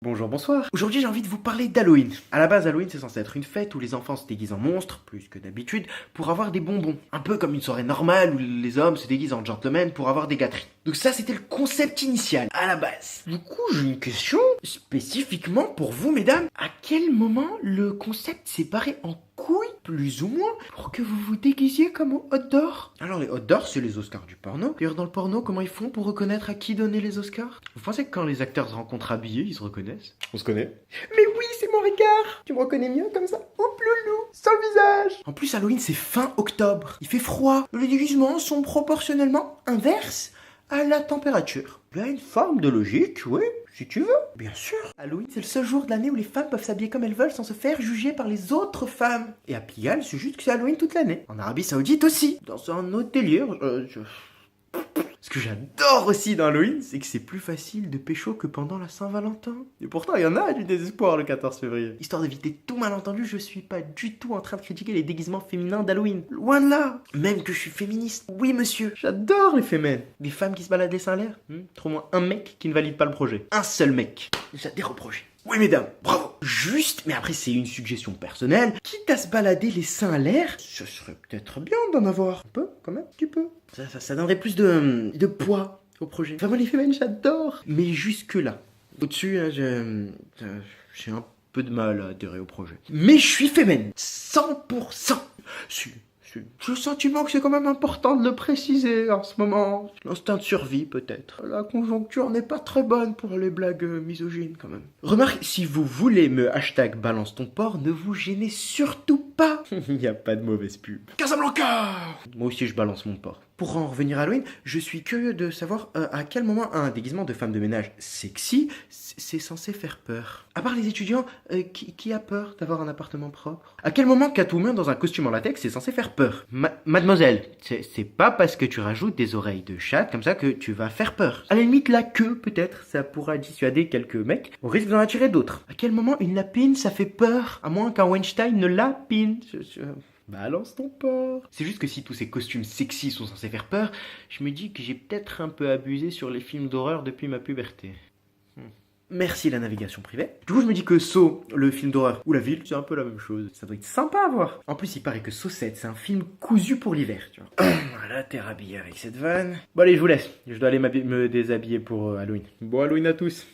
Bonjour, bonsoir. Aujourd'hui, j'ai envie de vous parler d'Halloween. À la base, Halloween, c'est censé être une fête où les enfants se déguisent en monstres, plus que d'habitude, pour avoir des bonbons. Un peu comme une soirée normale où les hommes se déguisent en gentlemen pour avoir des gâteries. Donc ça, c'était le concept initial, à la base. Du coup, j'ai une question spécifiquement pour vous, mesdames. À quel moment le concept s'est barré en couille, plus ou moins, pour que vous vous déguisiez comme au Hot d'Or? Alors, les Hot d'Or, c'est les Oscars du porno. D'ailleurs, dans le porno, comment ils font pour reconnaître à qui donner les Oscars? Vous pensez que quand les acteurs se rencontrent habillés, ils se reconnaissent? On se connaît? Mais oui, c'est mon regard! Tu me reconnais mieux comme ça? Oups, loulou, sans le visage! En plus, Halloween, c'est fin octobre. Il fait froid. Les déguisements sont proportionnellement inverses à la température. Il y a une forme de logique, oui, si tu veux. Bien sûr. Halloween, c'est le seul jour de l'année où les femmes peuvent s'habiller comme elles veulent sans se faire juger par les autres femmes. Et à Pigalle, c'est juste que c'est Halloween toute l'année. En Arabie Saoudite aussi. Dans un autre délire, Ce que j'adore aussi dans Halloween, c'est que c'est plus facile de pécho que pendant la Saint-Valentin. Et pourtant, il y en a du désespoir le 14 février. Histoire d'éviter tout malentendu, je suis pas du tout en train de critiquer les déguisements féminins d'Halloween. Loin de là. Même que je suis féministe. Oui, monsieur. J'adore les fémènes. Des femmes qui se baladent les seins à l'air. Trop moins un mec qui ne valide pas le projet. Un seul mec. J'adhère au projet. Oui, mesdames, bravo. Juste, mais après c'est une suggestion personnelle, quitte à se balader les seins à l'air, ce serait peut-être bien d'en avoir. Un peu, quand même, un petit peu. Ça donnerait plus de poids au projet. Enfin, moi les féminines, j'adore. Mais jusque-là. Au-dessus, hein, j'ai un peu de mal à adhérer au projet. Mais je suis féminine. 100%. J'ai le sentiment que c'est quand même important de le préciser en ce moment. L'instinct de survie, peut-être. La conjoncture n'est pas très bonne pour les blagues misogynes, quand même. Remarque, si vous voulez me hashtag balance ton porc, ne vous gênez surtout pas. Il n'y a pas de mauvaise pub. Casablanca! Moi aussi, je balance mon porc. Pour en revenir à Halloween, je suis curieux de savoir à quel moment un déguisement de femme de ménage sexy, c'est censé faire peur. À part les étudiants, qui a peur d'avoir un appartement propre? À quel moment Catwoman dans un costume en latex, c'est censé faire peur? Mademoiselle, c'est pas parce que tu rajoutes des oreilles de chat comme ça que tu vas faire peur. À la limite, la queue, peut-être, ça pourra dissuader quelques mecs, au risque d'en attirer d'autres. À quel moment une lapine, ça fait peur? À moins qu'un Weinstein ne lapine. Balance ton porc. C'est juste que si tous ces costumes sexy sont censés faire peur, je me dis que j'ai peut-être un peu abusé sur les films d'horreur depuis ma puberté. Merci la navigation privée. Du coup, je me dis que Saw, le film d'horreur, ou La Ville, c'est un peu la même chose. Ça doit être sympa à voir. En plus, il paraît que Saw 7, c'est un film cousu pour l'hiver, tu vois. Voilà, t'es rhabillé avec cette vanne. Bon allez, je vous laisse. Je dois aller me déshabiller pour Halloween. Bon Halloween à tous.